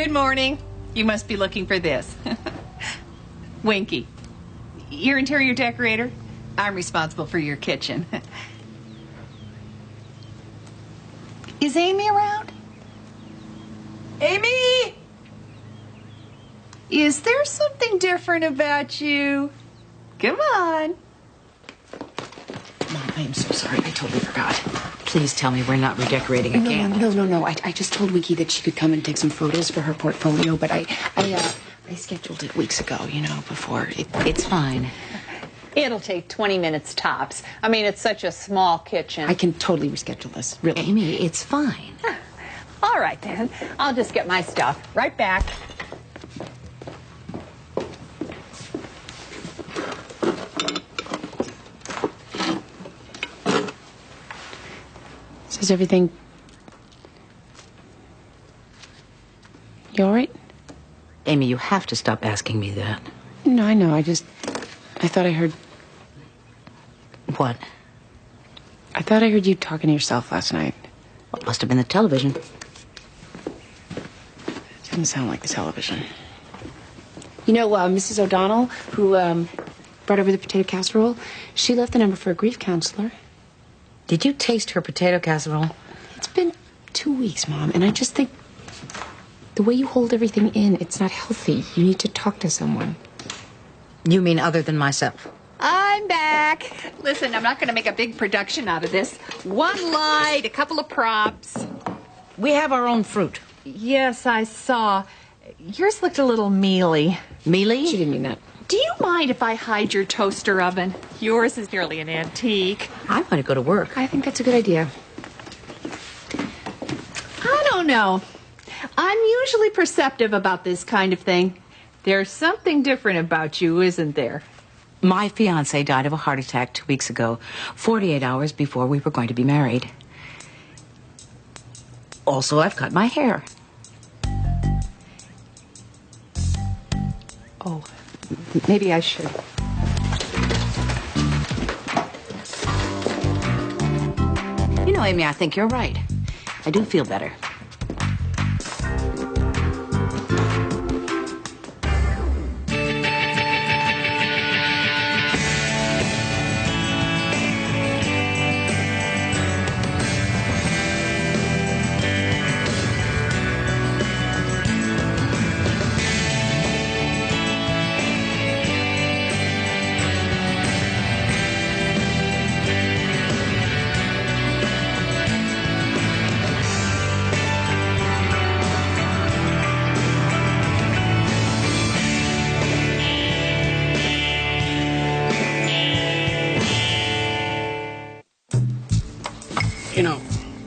Good morning. You must be looking for this. Winky, your interior decorator. I'm responsible for your kitchen. Is Amy around? Amy! Is there something different about you? Come on. Mom, I am so sorry. I totally forgot. Please tell me we're not redecorating again. No. I just told Winky that she could come and take some photos for her portfolio, but I scheduled it weeks ago, before. It's fine. It'll take 20 minutes tops. I mean, it's such a small kitchen. I can totally reschedule this, really. Amy, it's fine. All right, then. I'll just get my stuff. Right back. So is everything... You all right? Amy, you have to stop asking me that. No, I know. I thought I heard... What? I thought I heard you talking to yourself last night. Well, it must have been the television. Didn't sound like the television. Mrs. O'Donnell, who brought over the potato casserole, she left the number for a grief counselor. Did you taste her potato casserole? It's been 2 weeks, Mom, and I just think the way you hold everything in, it's not healthy. You need to talk to someone. You mean other than myself? I'm back. Listen, I'm not going to make a big production out of this. One light, a couple of props. We have our own fruit. Yes, I saw. Yours looked a little mealy. Mealy? She didn't mean that. Do you mind if I hide your toaster oven? Yours is nearly an antique. I want to go to work. I think that's a good idea. I don't know. I'm usually perceptive about this kind of thing. There's something different about you, isn't there? My fiancé died of a heart attack 2 weeks ago, 48 hours before we were going to be married. Also, I've cut my hair. Oh, maybe I should. Amy, I think you're right. I do feel better.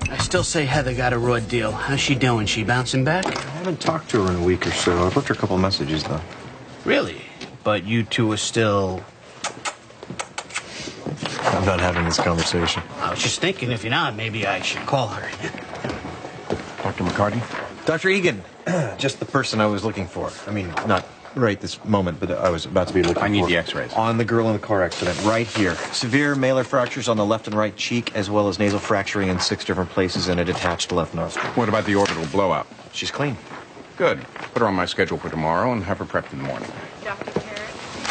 I still say Heather got a raw deal. How's she doing? She bouncing back? I haven't talked to her in a week or so. I've left her a couple of messages, though. Really? But you two are still... I'm not having this conversation. I was just thinking, if you're not, maybe I should call her. Dr. McCarty? Dr. Egan. Just the person I was looking for. I mean, not right this moment, but I was about to be looking for. I need the x-rays. On the girl in the car accident, right here. Severe malar fractures on the left and right cheek, as well as nasal fracturing in 6 different places and a detached left nostril. What about the orbital blowout? She's clean. Good. Put her on my schedule for tomorrow and have her prepped in the morning.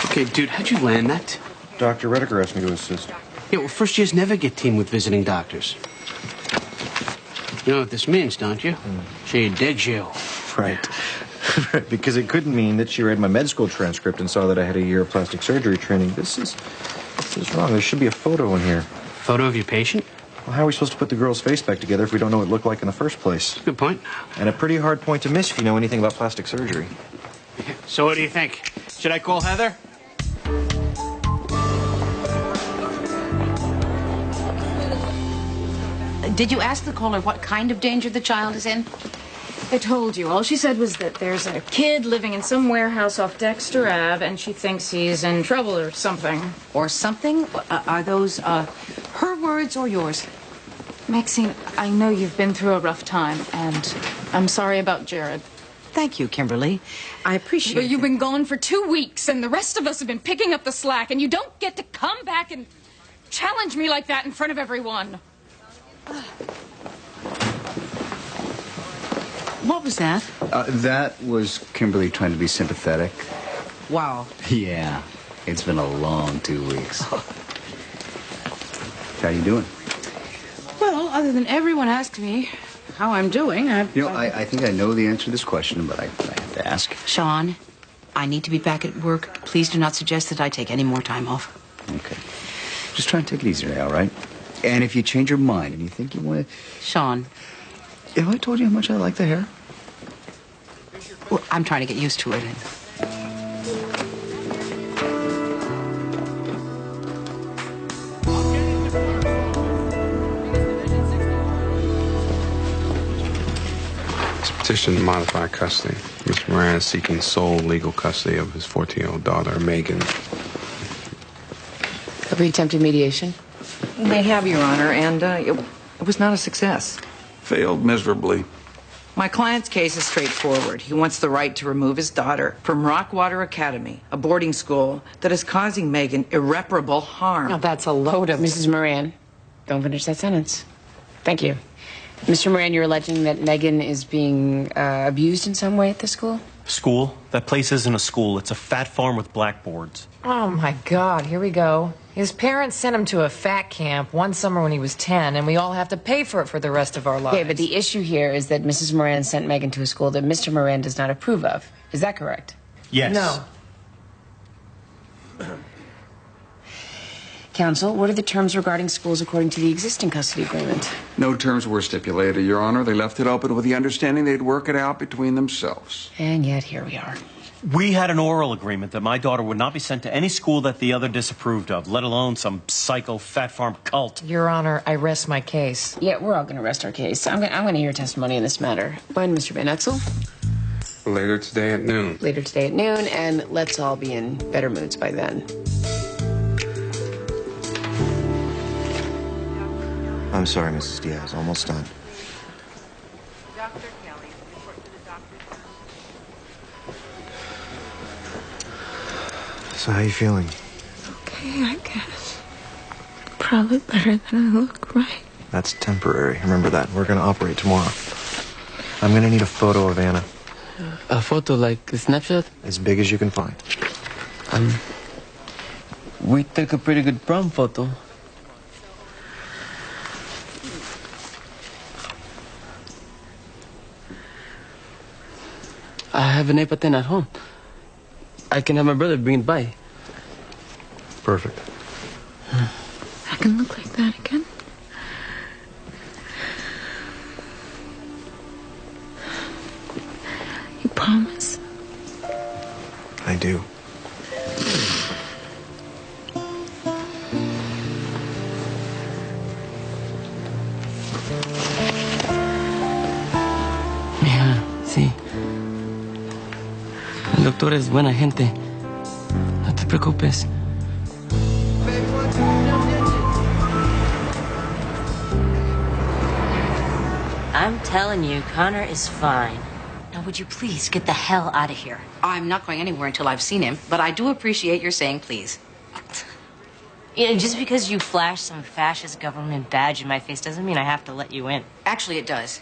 Okay, dude, how'd you land that? Dr. Redeker asked me to assist. Yeah, well, first years never get teamed with visiting doctors. You know what this means, don't you? She digs you. Right. Right, because it couldn't mean that she read my med school transcript and saw that I had a year of plastic surgery training. This is wrong. There should be a photo in here. Photo of your patient? Well, how are we supposed to put the girl's face back together if we don't know what it looked like in the first place? Good point. And a pretty hard point to miss if you know anything about plastic surgery. So what do you think? Should I call Heather? Did you ask the caller what kind of danger the child is in? I told you. All she said was that there's a kid living in some warehouse off Dexter Ave, and she thinks he's in trouble or something. Or something? Are those her words or yours? Maxine, I know you've been through a rough time, and I'm sorry about Jared. Thank you, Kimberly. I appreciate it. But you've been gone for 2 weeks, and the rest of us have been picking up the slack, and you don't get to come back and challenge me like that in front of everyone. What was that? That was Kimberly trying to be sympathetic. Wow. Yeah, it's been a long 2 weeks. How you doing? Well, other than everyone asks me how I'm doing, I think I know the answer to this question, but I have to ask. Sean, I need to be back at work. Please do not suggest that I take any more time off. Okay. Just try and take it easy today, all right? And if you change your mind and you think you want to... Sean. Have I told you how much I like the hair? Well, I'm trying to get used to it. It's a petition to modify custody. Mr. Moran is seeking sole legal custody of his 14-year-old daughter, Megan. Have we attempted mediation? They have, Your Honor, and it was not a success. Failed miserably. My client's case is straightforward. He wants the right to remove his daughter from Rockwater Academy, a boarding school that is causing Megan irreparable harm. Now, that's a load of... Mrs. Moran, don't finish that sentence. Thank you. Mr. Moran, you're alleging that Megan is being abused in some way at the school? School? That place isn't a school. It's a fat farm with blackboards. Oh, my God. Here we go. His parents sent him to a fat camp one summer when he was 10, and we all have to pay for it for the rest of our lives. Okay, but the issue here is that Mrs. Moran sent Megan to a school that Mr. Moran does not approve of. Is that correct? Yes. No. Counsel, what are the terms regarding schools according to the existing custody agreement? No terms were stipulated, Your Honor. They left it open with the understanding they'd work it out between themselves. And yet, here we are. We had an oral agreement that my daughter would not be sent to any school that the other disapproved of, let alone some psycho fat farm cult. Your Honor, I rest my case. Yeah, we're all going to rest our case. I'm going to hear testimony in this matter. When, Mr. Van Etzel? Later today at noon. Later today at noon, and let's all be in better moods by then. I'm sorry, Mrs. Diaz. Almost done. Dr. Kelly, report to the doctor. So how you feeling? Okay, I guess. Probably better than I look, right? That's temporary. Remember that. We're going to operate tomorrow. I'm going to need a photo of Anna. A photo like a snapshot? As big as you can find. We took a pretty good prom photo. I have an A-10 at home. I can have my brother bring it by. Perfect. I can look like that again. You promise? I do. Yeah, sí. El doctor es buena gente. No te preocupes. I'm telling you, Connor is fine. Now, would you please get the hell out of here? I'm not going anywhere until I've seen him, but I do appreciate your saying please. You know, just because you flash some fascist government badge in my face doesn't mean I have to let you in. Actually, it does.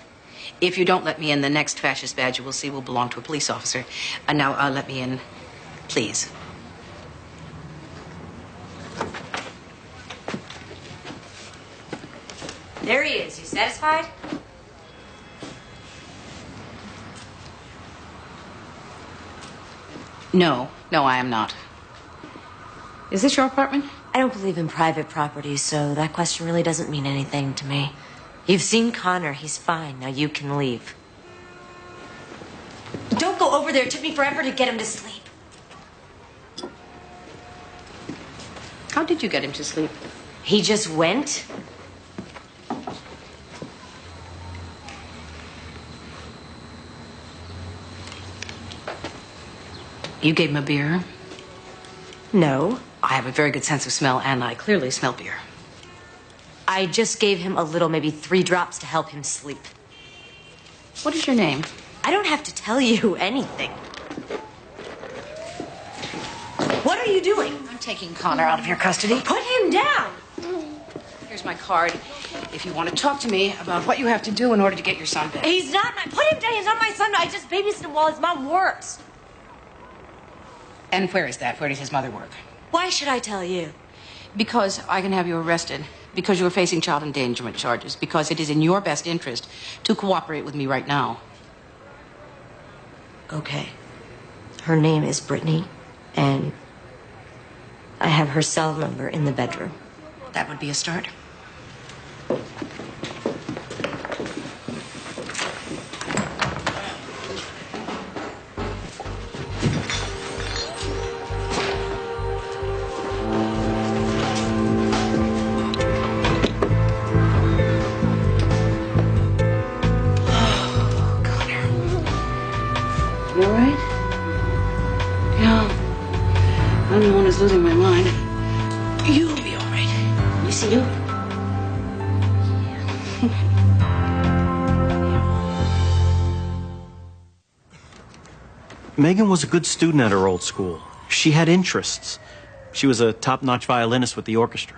If you don't let me in, the next fascist badge you will see will belong to a police officer. And now, let me in, please. There he is. You satisfied? No, I am not. Is this your apartment? I don't believe in private property, so that question really doesn't mean anything to me. You've seen Connor. He's fine. Now you can leave. Don't go over there. It took me forever to get him to sleep. How did you get him to sleep? He just went. You gave him a beer? No. I have a very good sense of smell, and I clearly smell beer. I just gave him a little, maybe 3 drops to help him sleep. What is your name? I don't have to tell you anything. What are you doing? I'm taking Connor out of your custody. Put him down! Here's my card. if you want to talk to me about what you have to do in order to get your son back. He's not my... Put him down. He's not my son. I just babysit him while his mom works. And where is that? Where does his mother work? Why should I tell you? Because I can have you arrested. Because you are facing child endangerment charges. Because it is in your best interest to cooperate with me right now. Okay. Her name is Brittany, and I have her cell number in the bedroom. That would be a start. You all right? Yeah. I'm the one who's losing my mind. You'll be all right. You see you? Megan was a good student at her old school. She had interests. She was a top-notch violinist with the orchestra.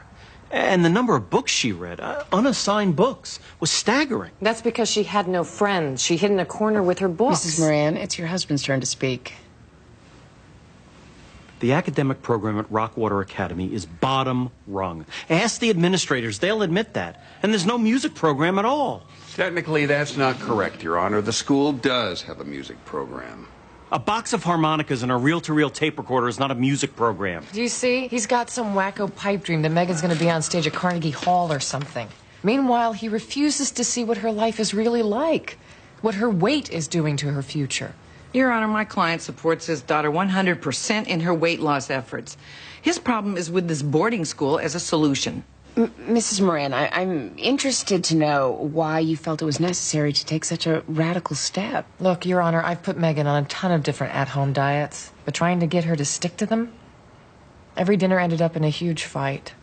And the number of books she read, unassigned books, was staggering. That's because she had no friends. She hid in a corner with her books. Mrs. Moran, it's your husband's turn to speak. The academic program at Rockwater Academy is bottom rung. Ask the administrators, they'll admit that. And there's no music program at all. Technically, that's not correct, Your Honor. The school does have a music program. A box of harmonicas and a reel-to-reel tape recorder is not a music program. Do you see? He's got some wacko pipe dream that Megan's going to be on stage at Carnegie Hall or something. Meanwhile, he refuses to see what her life is really like, what her weight is doing to her future. Your Honor, my client supports his daughter 100% in her weight loss efforts. His problem is with this boarding school as a solution. Mrs. Moran, I'm interested to know why you felt it was necessary to take such a radical step. Look, Your Honor, I've put Megan on a ton of different at-home diets, but trying to get her to stick to them, every dinner ended up in a huge fight.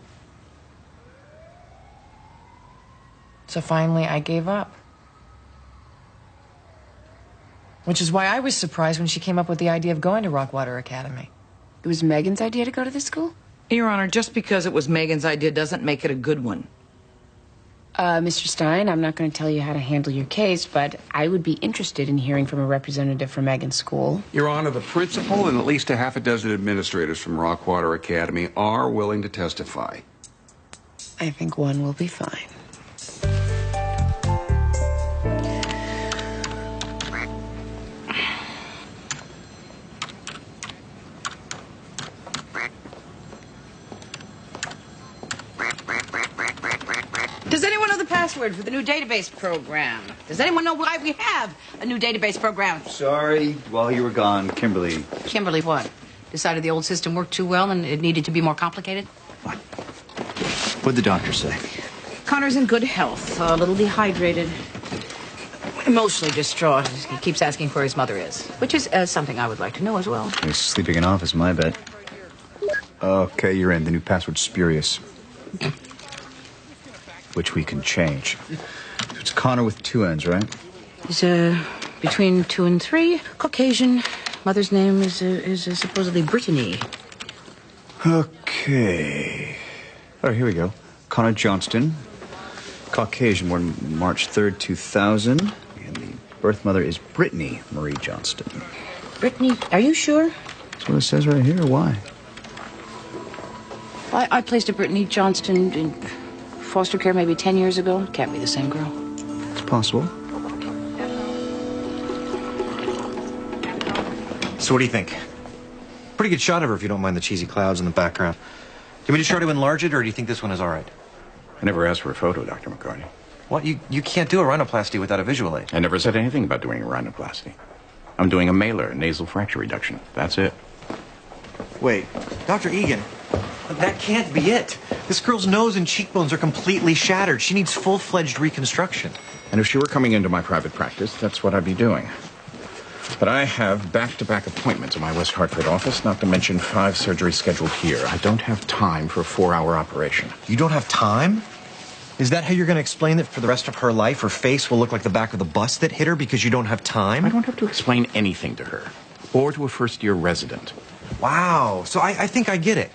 So finally, I gave up. Which is why I was surprised when she came up with the idea of going to Rockwater Academy. It was Megan's idea to go to this school? Your Honor, just because it was Megan's idea doesn't make it a good one. Mr. Stein, I'm not going to tell you how to handle your case, but I would be interested in hearing from a representative from Megan's school. Your Honor, the principal and at least a half a dozen administrators from Rockwater Academy are willing to testify. I think one will be fine. Does anyone know the password for the new database program? Does anyone know why we have a new database program? Sorry, while you were gone, Kimberly. Kimberly what? Decided the old system worked too well and it needed to be more complicated? What'd the doctor say? Connor's in good health, a little dehydrated, emotionally distraught. He keeps asking where his mother is, which is something I would like to know as well. He's sleeping in office, my bet. Okay, you're in. The new password's spurious. Which we can change. It's Connor with two N's, right? He's between 2 and 3, Caucasian. Mother's name is supposedly Brittany. Okay. Oh, here we go. Connor Johnston, Caucasian, born March 3rd, 2000. And the birth mother is Brittany Marie Johnston. Brittany, are you sure? That's what it says right here. Why? I placed a Brittany Johnston in foster care maybe 10 years ago. Can't be the same girl. It's possible. So what do you think? Pretty good shot of her if you don't mind the cheesy clouds in the background. Do you want me to try to enlarge it, or do you think this one is all right? I never asked for a photo, Dr. McCarty. What? You can't do a rhinoplasty without a visual aid. I never said anything about doing a rhinoplasty. I'm doing a malar, nasal fracture reduction. That's it. Wait, Dr. Egan, that can't be it. This girl's nose and cheekbones are completely shattered. She needs full-fledged reconstruction. And if she were coming into my private practice, that's what I'd be doing. But I have back-to-back appointments in my West Hartford office, not to mention 5 surgeries scheduled here. I don't have time for a 4-hour operation. You don't have time? Is that how you're going to explain that for the rest of her life her face will look like the back of the bus that hit her because you don't have time? I don't have to explain anything to her, or to a first-year resident. Wow, so I think I get it.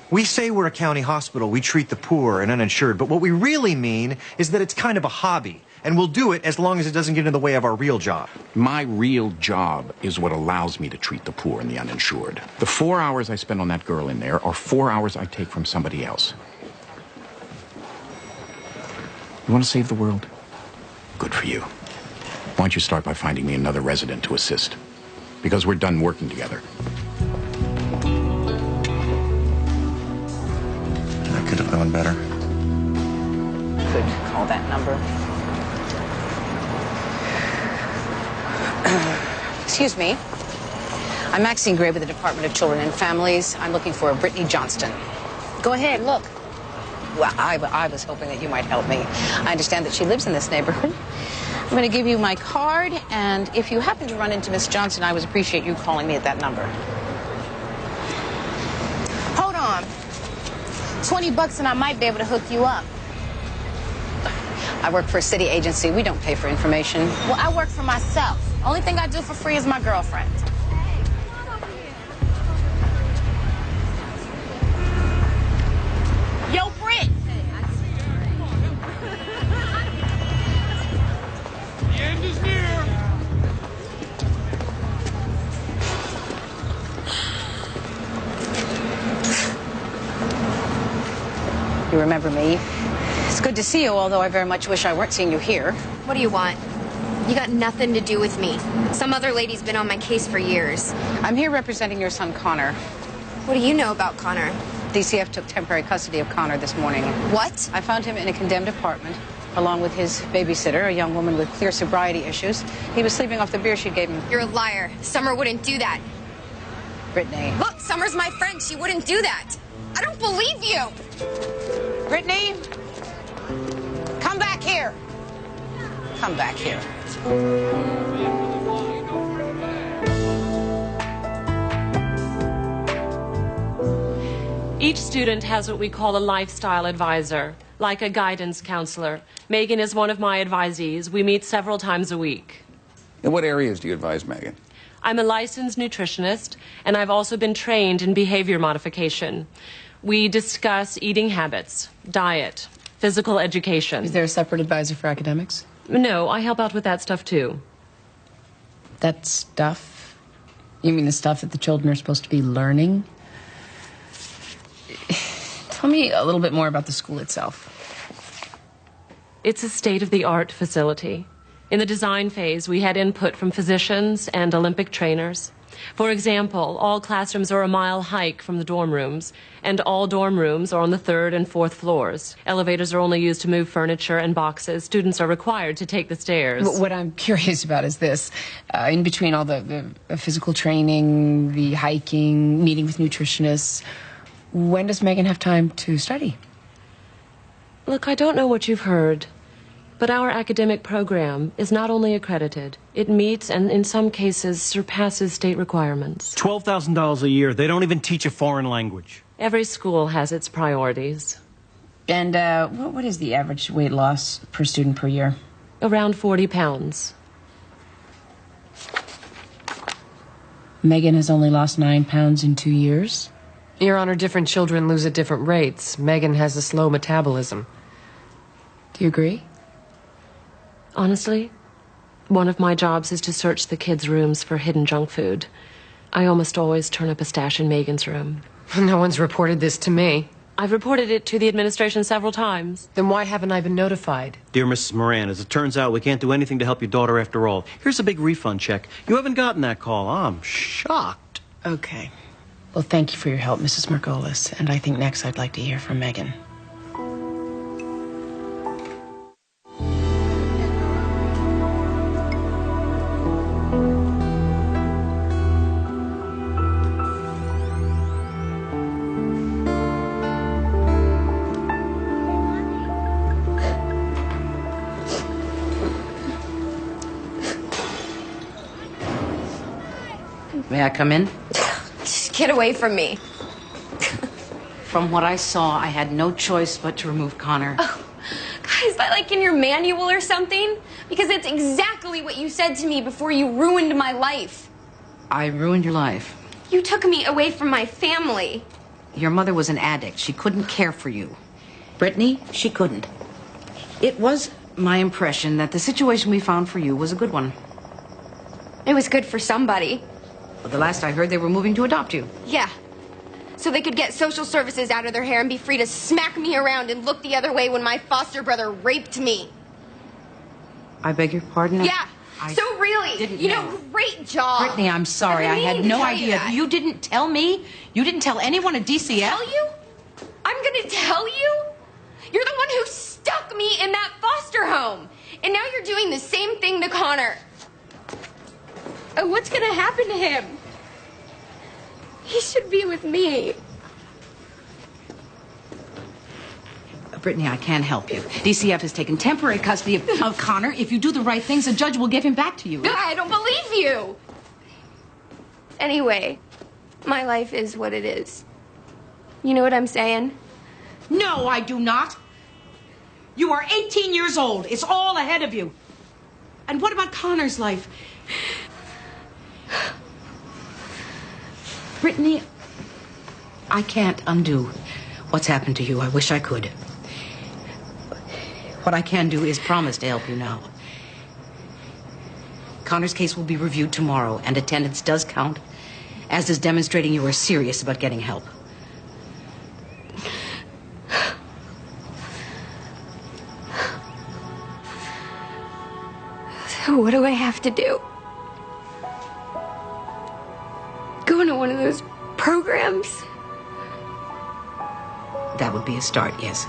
We say we're a county hospital, we treat the poor and uninsured, but what we really mean is that it's kind of a hobby, and we'll do it as long as it doesn't get in the way of our real job. My real job is what allows me to treat the poor and the uninsured. The 4 hours I spend on that girl in there are 4 hours I take from somebody else. You want to save the world? Good for you. Why don't you start by finding me another resident to assist? Because we're done working together. That could have gone better. Could call that number. Excuse me. I'm Maxine Gray with the Department of Children and Families. I'm looking for Brittany Johnston. Go ahead, look. Well, I was hoping that you might help me. I understand that she lives in this neighborhood. I'm going to give you my card, and if you happen to run into Miss Johnson, I would appreciate you calling me at that number. Hold on. $20 and I might be able to hook you up. I work for a city agency. We don't pay for information. Well, I work for myself. Only thing I do for free is my girlfriend. Yo, Britt! The end is near. You remember me? It's good to see you, although I very much wish I weren't seeing you here. What do you want? You got nothing to do with me. Some other lady's been on my case for years. I'm here representing your son, Connor. What do you know about Connor? DCF took temporary custody of Connor this morning. What? I found him in a condemned apartment, along with his babysitter, a young woman with clear sobriety issues. He was sleeping off the beer she gave him. You're a liar. Summer wouldn't do that. Brittany. Look, Summer's my friend. She wouldn't do that. I don't believe you. Brittany, come back here. Come back here. Each student has what we call a lifestyle advisor, like a guidance counselor. Megan is one of my advisees. We meet several times a week. In what areas do you advise Megan? I'm a licensed nutritionist, and I've also been trained in behavior modification. We discuss eating habits, diet, physical education. Is there a separate advisor for academics? No, I help out with that stuff too. That stuff? You mean the stuff that the children are supposed to be learning? Tell me a little bit more about the school itself. It's a state-of-the-art facility. In the design phase, we had input from physicians and Olympic trainers. For example, all classrooms are a mile hike from the dorm rooms, and all dorm rooms are on the 3rd and 4th floors. Elevators are only used to move furniture and boxes. Students are required to take the stairs. What I'm curious about is this. In between all the physical training, the hiking, meeting with nutritionists, when does Megan have time to study? Look, I don't know what you've heard, but our academic program is not only accredited, it meets and in some cases surpasses state requirements. $12,000 a year. They don't even teach a foreign language. Every school has its priorities. And what is the average weight loss per student per year? Around 40 pounds. Megan has only lost 9 pounds in 2 years. Your Honor, different children lose at different rates. Megan has a slow metabolism. Do you agree? Honestly, one of my jobs is to search the kids' rooms for hidden junk food. I almost always turn up a stash in Megan's room. No one's reported this to me. I've reported it to the administration several times. Then why haven't I been notified? Dear Mrs. Moran, as it turns out, we can't do anything to help your daughter after all. Here's a big refund check. You haven't gotten that call. I'm shocked. Okay. Well, thank you for your help, Mrs. Margolis. And I think next I'd like to hear from Megan. May I come in? Just get away from me. From what I saw, I had no choice but to remove Connor. Oh, God, is that like in your manual or something? Because it's exactly what you said to me before you ruined my life. I ruined your life. You took me away from my family. Your mother was an addict. She couldn't care for you. Brittany, she couldn't. It was my impression that the situation we found for you was a good one. It was good for somebody. But the last I heard, they were moving to adopt you. Yeah. So they could get social services out of their hair and be free to smack me around and look the other way when my foster brother raped me. I beg your pardon? Yeah. So really, you know, great job. Brittany, I'm sorry. I had no idea. That. You didn't tell me? You didn't tell anyone at DCF? Tell you? I'm gonna tell you? You're the one who stuck me in that foster home. And now you're doing the same thing to Connor. What's gonna happen to him? He should be with me. Brittany, I can't help you. DCF has taken temporary custody of Connor. If you do the right things, the judge will give him back to you. I don't believe you. Anyway, my life is what it is. You know what I'm saying? No, I do not. You are 18 years old. It's all ahead of you. And what about Connor's life? Brittany, I can't undo what's happened to you. I wish I could. What I can do is promise to help you now. Connor's case will be reviewed tomorrow, and attendance does count, as is demonstrating you are serious about getting help. So what do I have to do? Go into one of those programs? That would be a start, yes.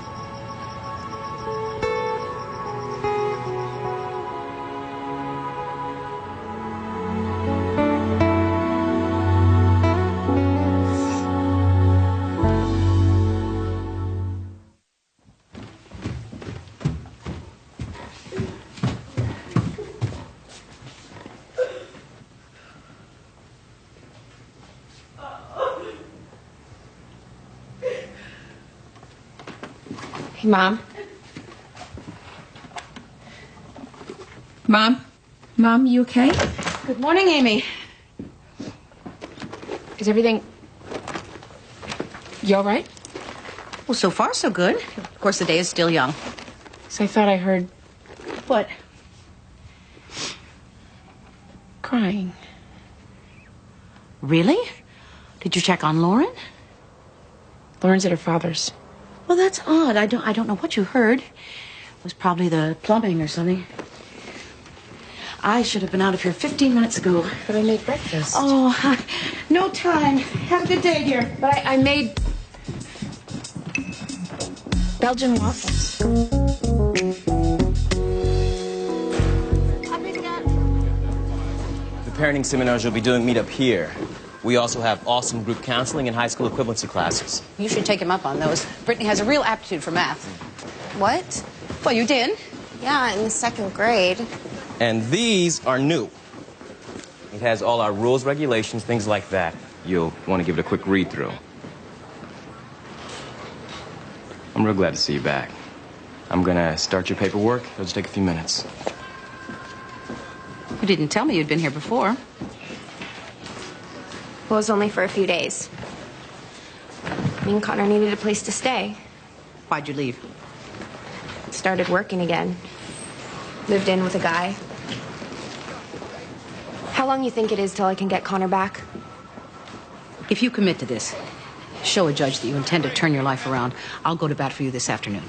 Hey, Mom. Mom, you okay? Good morning, Amy. Is everything... You all right? Well, so far, so good. Of course, the day is still young. So I thought I heard... What? Crying. Really? Did you check on Lauren? Lauren's at her father's. Well, that's odd. I don't know what you heard. It was probably the plumbing or something. I should have been out of here 15 minutes ago. But I made breakfast. Oh, no time. Have a good day, dear. But I made Belgian waffles. The parenting seminars you'll be doing meet up here. We also have awesome group counseling and high school equivalency classes. You should take him up on those. Brittany has a real aptitude for math. What? Well, you did. Yeah, in the 2nd grade. And these are new. It has all our rules, regulations, things like that. You'll want to give it a quick read-through. I'm real glad to see you back. I'm gonna start your paperwork. It'll just take a few minutes. You didn't tell me you'd been here before. Well, it was only for a few days. Me and Connor needed a place to stay. Why'd you leave? Started working again. Lived in with a guy. How long you think it is till I can get Connor back? If you commit to this, show a judge that you intend to turn your life around, I'll go to bat for you this afternoon.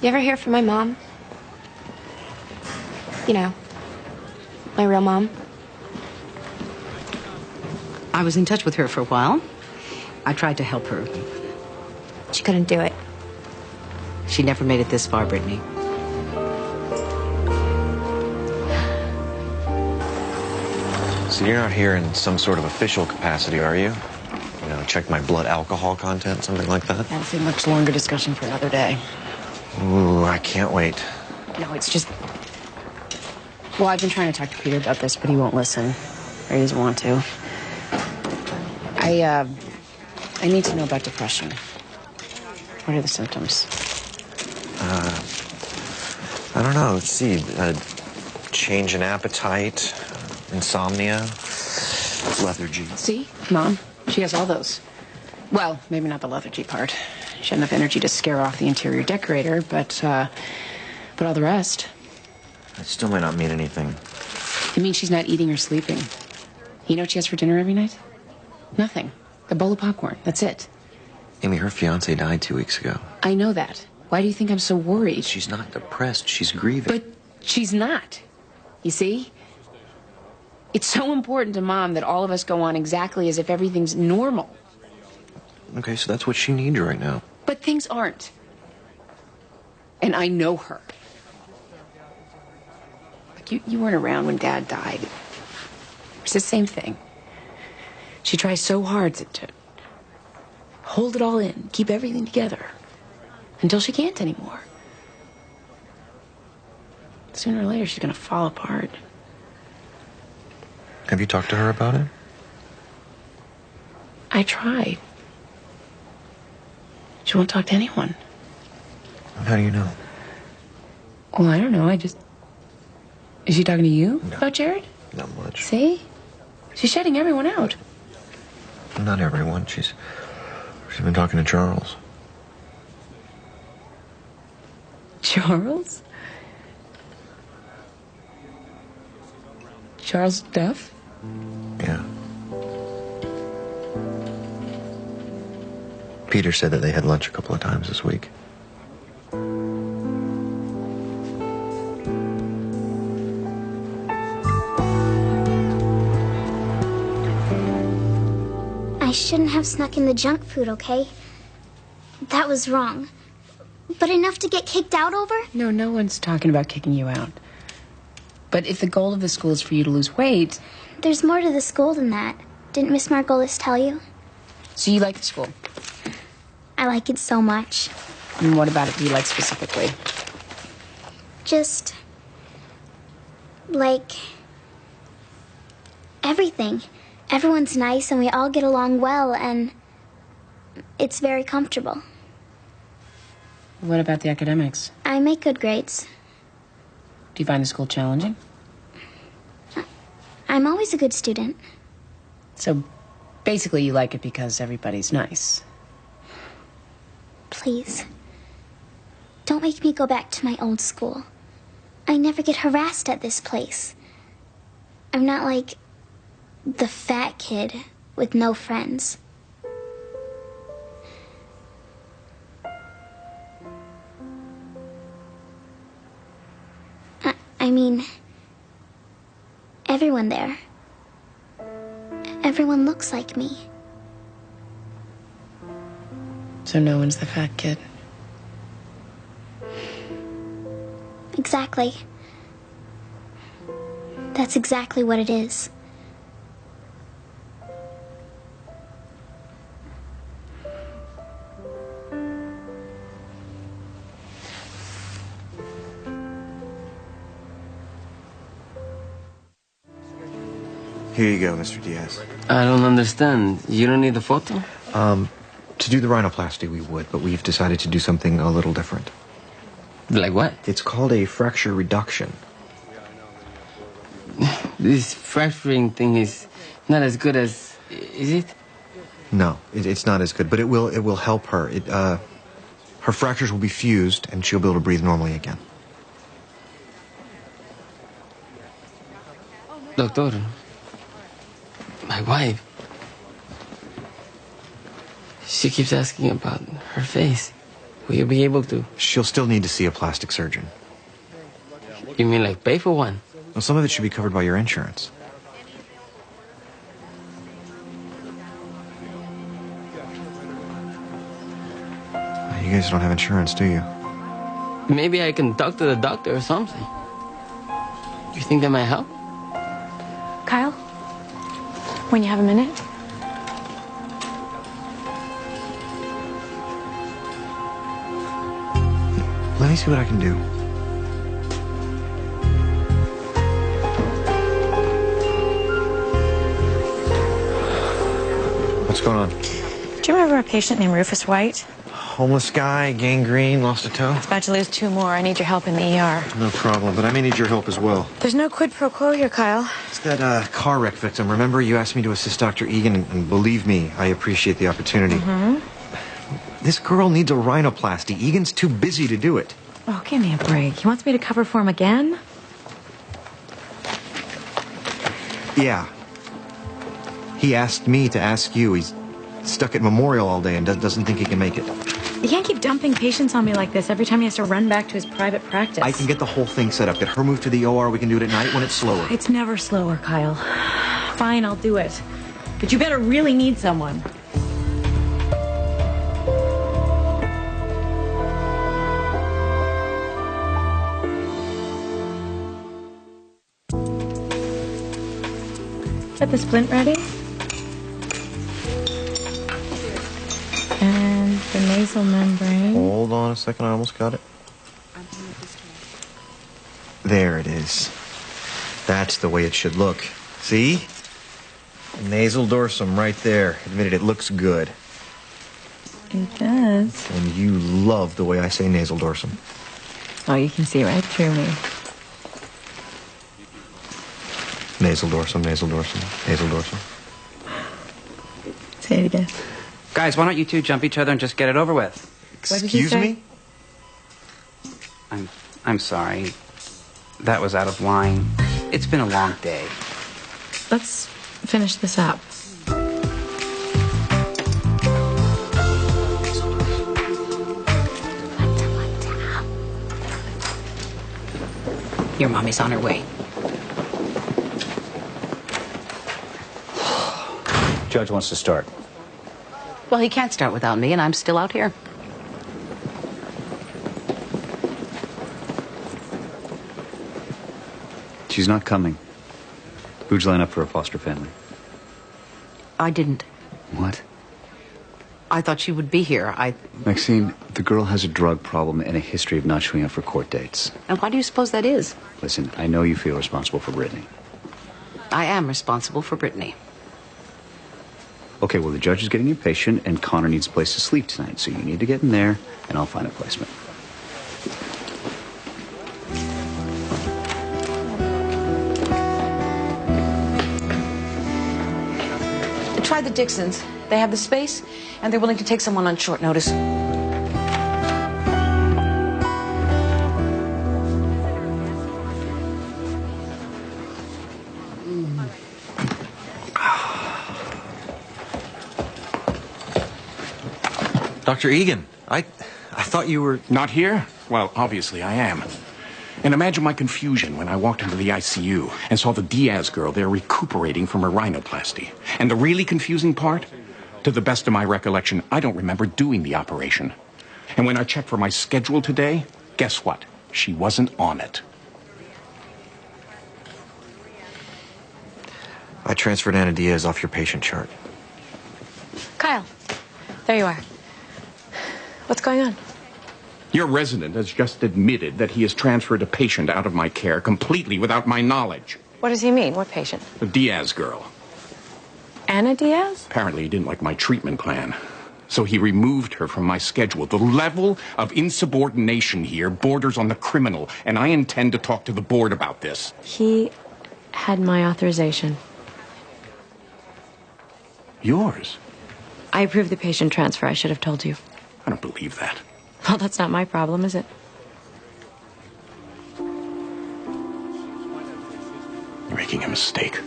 You ever hear from my mom? You know, my real mom. I was in touch with her for a while. I tried to help her. She couldn't do it. She never made it this far, Brittany. So you're not here in some sort of official capacity, are you? You know, check my blood alcohol content, something like that? That's a much longer discussion for another day. Ooh, I can't wait. No, it's just... Well, I've been trying to talk to Peter about this, but he won't listen. Or he doesn't want to. I need to know about depression. What are the symptoms? I don't know. Let's see. Change in appetite, insomnia, Lethargy. See? Mom, she has all those. Well, maybe not the lethargy part. She had enough energy to scare off the interior decorator, but all the rest. It still might not mean anything. It means she's not eating or sleeping. You know what she has for dinner every night? Nothing. A bowl of popcorn. That's it. Amy, her fiance died 2 weeks ago. I know that. Why do you think I'm so worried? She's not depressed. She's grieving. But she's not. You see? It's so important to Mom that all of us go on exactly as if everything's normal. Okay, so that's what she needs right now. But things aren't. And I know her. Like you weren't around when Dad died. It's the same thing. She tries so hard to hold it all in, keep everything together, until she can't anymore. Sooner or later, she's gonna fall apart. Have you talked to her about it? I tried. She won't talk to anyone. How do you know? Well, I don't know. Is she talking to you about Jared? Not much. See? She's shutting everyone out. Not everyone. She's been talking to Charles. Charles? Charles Duff? Yeah. Peter said that they had lunch a couple of times this week. I shouldn't have snuck in the junk food, okay? That was wrong. But enough to get kicked out over? No, no one's talking about kicking you out. But if the goal of the school is for you to lose weight... There's more to the school than that. Didn't Miss Margolis tell you? So you like the school? I like it so much. And what about it do you like specifically? Just... like... everything. Everyone's nice and we all get along well and... it's very comfortable. What about the academics? I make good grades. Do you find the school challenging? I'm always a good student. So basically you like it because everybody's nice. Please. Don't make me go back to my old school. I never get harassed at this place. I'm not like the fat kid with no friends. I mean, everyone there. Everyone looks like me. So no one's the fat kid? Exactly. That's exactly what it is. Here you go, Mr. Diaz. I don't understand. You don't need the photo? To do the rhinoplasty, we would, but we've decided to do something a little different. Like what? It's called a fracture reduction. This fracturing thing is not as good as... is it? No, it's not as good, but it will help her. Her fractures will be fused, and she'll be able to breathe normally again. Doctor, my wife, she keeps asking about her face. Will you be able to? She'll still need to see a plastic surgeon. You mean like pay for one? Well, some of it should be covered by your insurance. You guys don't have insurance, do you? Maybe I can talk to the doctor or something. You think that might help? Kyle, when you have a minute? Let me see what I can do. What's going on? Do you remember a patient named Rufus White? homeless guy, gangrene, lost a toe. About to lose 2 more. I need your help in the ER. No problem, but I may need your help as well. There's no quid pro quo here, Kyle. It's that car wreck victim. Remember, you asked me to assist Dr. Egan, and believe me, I appreciate the opportunity. This girl needs a rhinoplasty. Egan's too busy to do it. Oh, give me a break. He wants me to cover for him again? Yeah. He asked me to ask you. He's stuck at Memorial all day and doesn't think he can make it. You can't keep dumping patients on me like this every time he has to run back to his private practice. I can get the whole thing set up. Get her moved to the OR. We can do it at night when it's slower. It's never slower, Kyle. Fine, I'll do it. But you better really need someone. Get the splint ready. And the nasal membrane. Hold on a second. I almost got it. There it is. That's the way it should look. See? Nasal dorsum right there. Admitted it looks good. It does. And you love the way I say nasal dorsum. Oh, you can see right through me. Nasal dorsum, nasal dorsum, nasal dorsum. Say it again. Guys, why don't you two jump each other and just get it over with? What did you say? I'm sorry. That was out of line. It's been a long day. Let's finish this up. Your mommy's on her way. Judge wants to start. Well, he can't start without me, and I'm still out here. She's not coming. Who'd you line up for a foster family? I didn't. What? I thought she would be here. Maxine, the girl has a drug problem and a history of not showing up for court dates. And why do you suppose that is? Listen, I know you feel responsible for Brittany. I am responsible for Brittany. Okay, well, the judge is getting impatient, and Connor needs a place to sleep tonight, so you need to get in there, and I'll find a placement. Try the Dixons. They have the space, and they're willing to take someone on short notice. Dr. Egan, I thought you were... Not here? Well, obviously I am. And imagine my confusion when I walked into the ICU and saw the Diaz girl there recuperating from her rhinoplasty. And the really confusing part? To the best of my recollection, I don't remember doing the operation. And when I checked for my schedule today, guess what? She wasn't on it. I transferred Anna Diaz off your patient chart. Kyle, there you are. What's going on? Your resident has just admitted that he has transferred a patient out of my care completely without my knowledge. What does he mean? What patient? The Diaz girl. Anna Diaz? Apparently he didn't like my treatment plan. So he removed her from my schedule. The level of insubordination here borders on the criminal, and I intend to talk to the board about this. He had my authorization. Yours? I approved the patient transfer. I should have told you. I don't believe that. Well, that's not my problem, is it? You're making a mistake.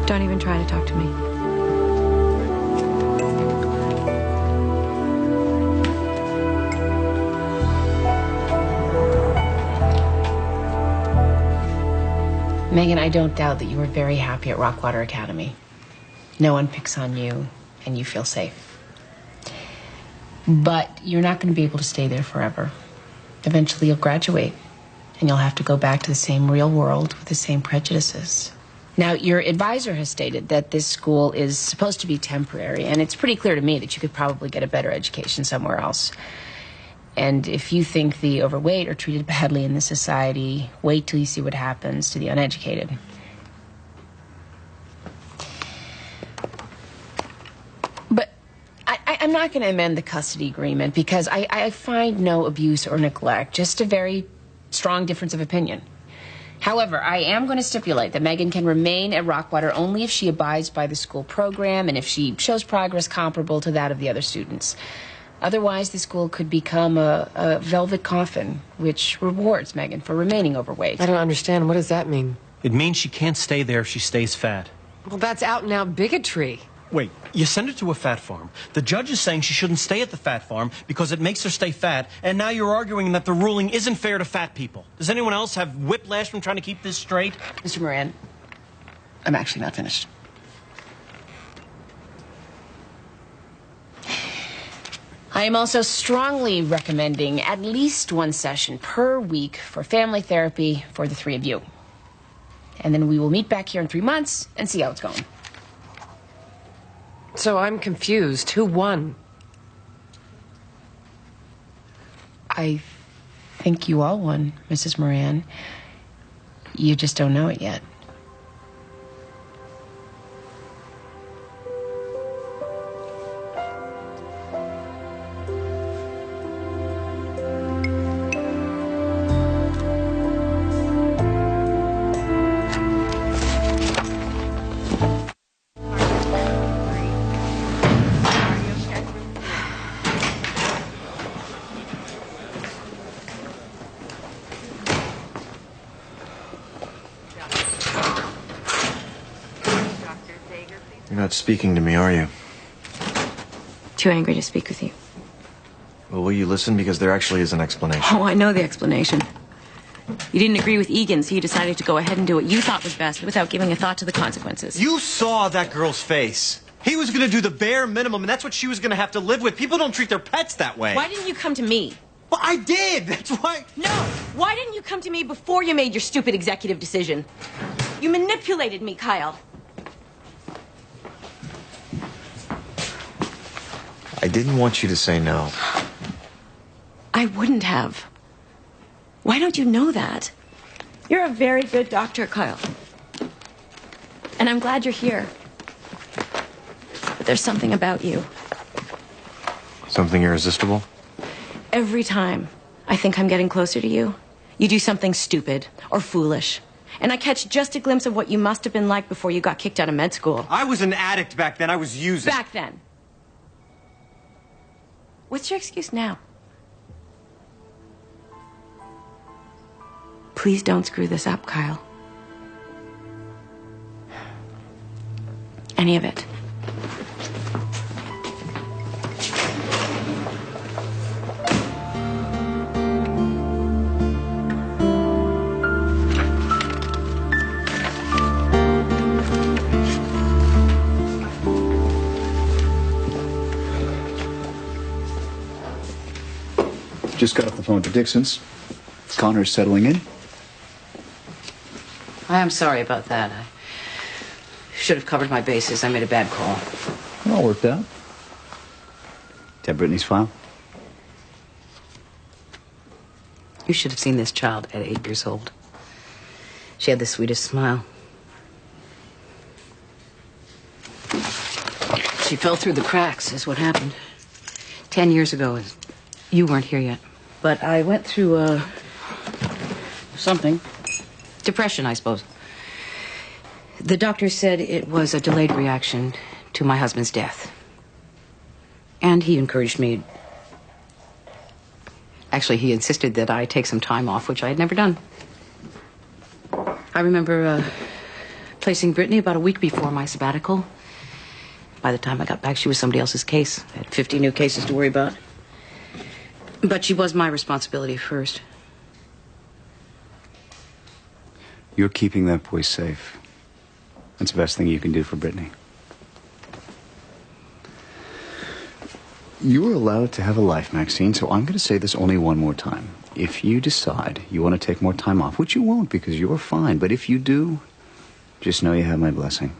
Don't even try to talk to me. Megan, I don't doubt that you were very happy at Rockwater Academy. No one picks on you, and you feel safe. But you're not going to be able to stay there forever. Eventually you'll graduate, and you'll have to go back to the same real world with the same prejudices. Now, your advisor has stated that this school is supposed to be temporary, and it's pretty clear to me that you could probably get a better education somewhere else. And if you think the overweight are treated badly in this society, wait till you see what happens to the uneducated. I'm not going to amend the custody agreement because I find no abuse or neglect, just a very strong difference of opinion. However, I am going to stipulate that Megan can remain at Rockwater only if she abides by the school program and if she shows progress comparable to that of the other students. Otherwise, the school could become a velvet coffin, which rewards Megan for remaining overweight. I don't understand. What does that mean? It means she can't stay there if she stays fat. Well, that's out-and-out bigotry. Wait, you send her to a fat farm. The judge is saying she shouldn't stay at the fat farm because it makes her stay fat, and now you're arguing that the ruling isn't fair to fat people. Does anyone else have whiplash from trying to keep this straight? Mr. Moran, I'm actually not finished. I am also strongly recommending at least one session per week for family therapy for the three of you. And then we will meet back here in 3 months and see how it's going. So I'm confused. Who won? I think you all won, Mrs. Moran. You just don't know it yet. You're not speaking to me, are you? Too angry to speak with you. Well, will you listen? Because there actually is an explanation. Oh, I know the explanation. You didn't agree with Egan, so you decided to go ahead and do what you thought was best without giving a thought to the consequences. You saw that girl's face. He was going to do the bare minimum, and that's what she was going to have to live with. People don't treat their pets that way. Why didn't you come to me? Well, I did. That's why. No! Why didn't you come to me before you made your stupid executive decision? You manipulated me, Kyle. I didn't want you to say no. I wouldn't have. Why don't you know that? You're a very good doctor, Kyle. And I'm glad you're here. But there's something about you. Something irresistible? Every time I think I'm getting closer to you, you do something stupid or foolish. And I catch just a glimpse of what you must have been like before you got kicked out of med school. I was an addict back then. I was using. Back then. What's your excuse now? Please don't screw this up, Kyle. Any of it. Just got off the phone with the Dixons. Connor's settling in. I am sorry about that. I should have covered my bases. I made a bad call. It all worked out. Did you have Brittany's file? You should have seen this child at 8 years old. She had the sweetest smile. She fell through the cracks, is what happened. 10 years ago. You weren't here yet. But I went through, something. Depression, I suppose. The doctor said it was a delayed reaction to my husband's death. And he encouraged me. Actually, he insisted that I take some time off, which I had never done. I remember placing Brittany about a week before my sabbatical. By the time I got back, she was somebody else's case. I had 50 new cases to worry about. But she was my responsibility first. You're keeping that boy safe. That's the best thing you can do for Brittany. You're allowed to have a life, Maxine, so I'm going to say this only one more time. If you decide you want to take more time off, which you won't because you're fine, but if you do, just know you have my blessing.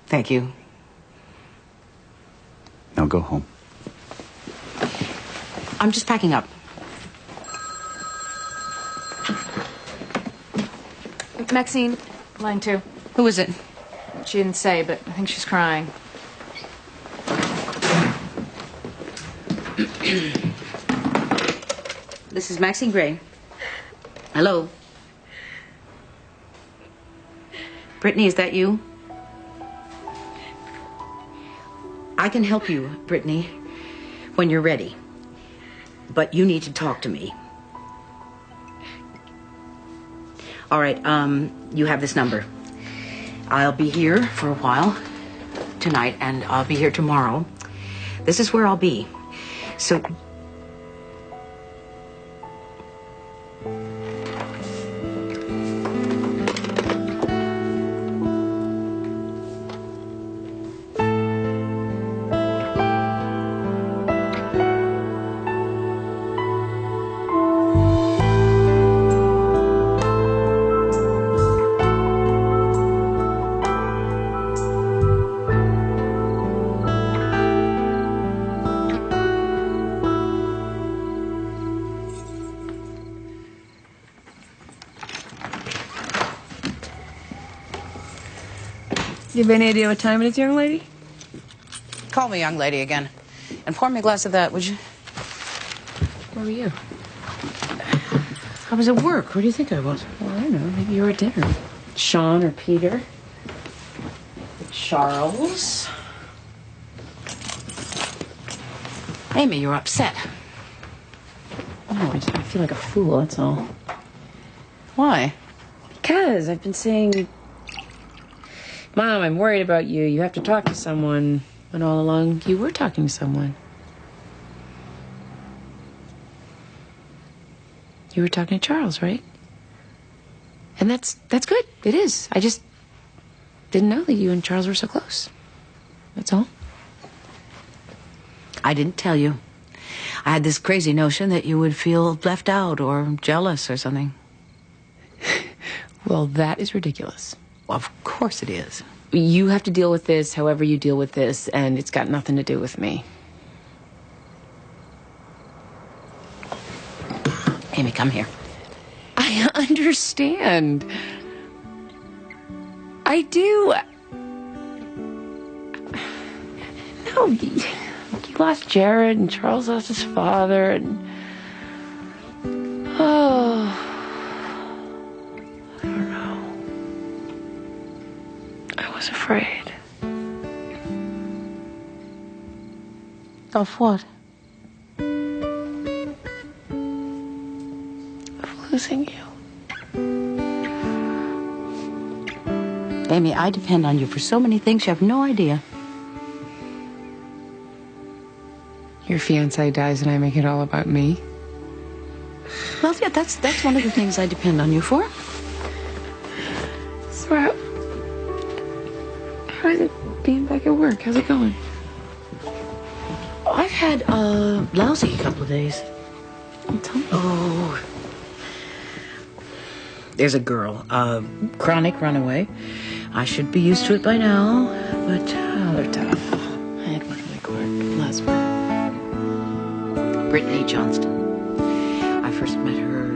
Thank you. Now go home. I'm just packing up. Maxine, line 2. Who is it? She didn't say, but I think she's crying. This is Maxine Gray. Hello. Brittany, is that you? I can help you, Brittany, when you're ready. But you need to talk to me. All right, you have this number. I'll be here for a while tonight, and I'll be here tomorrow. This is where I'll be. So... You have any idea what time it is, young lady? Call me young lady again. And pour me a glass of that, would you? Where were you? I was at work. Where do you think I was? Well, I don't know. Maybe you were at dinner. Sean or Peter? Charles? Amy, you're upset. No, I feel like a fool, that's all. Why? Because I've been saying, Mom, I'm worried about you. You have to talk to someone. And all along, you were talking to someone. You were talking to Charles, right? And that's good. It is. I just didn't know that you and Charles were so close. That's all. I didn't tell you. I had this crazy notion that you would feel left out or jealous or something. Well, that is ridiculous. Well, of course it is. You have to deal with this however you deal with this, and it's got nothing to do with me. Amy, come here. I understand. I do. No, you lost Jared, and Charles lost his father, and... Oh... I don't know. I was afraid. Of what? Of losing you. Amy, I depend on you for so many things you have no idea. Your fiancé dies and I make it all about me? Well, yeah, that's one of the things I depend on you for. So how is it being back at work? How's it going? I've had a lousy couple of days. Tell me. Oh. There's a girl, chronic runaway. I should be used to it by now, but they're tough. I had one really quick last week. Brittany Johnston. I first met her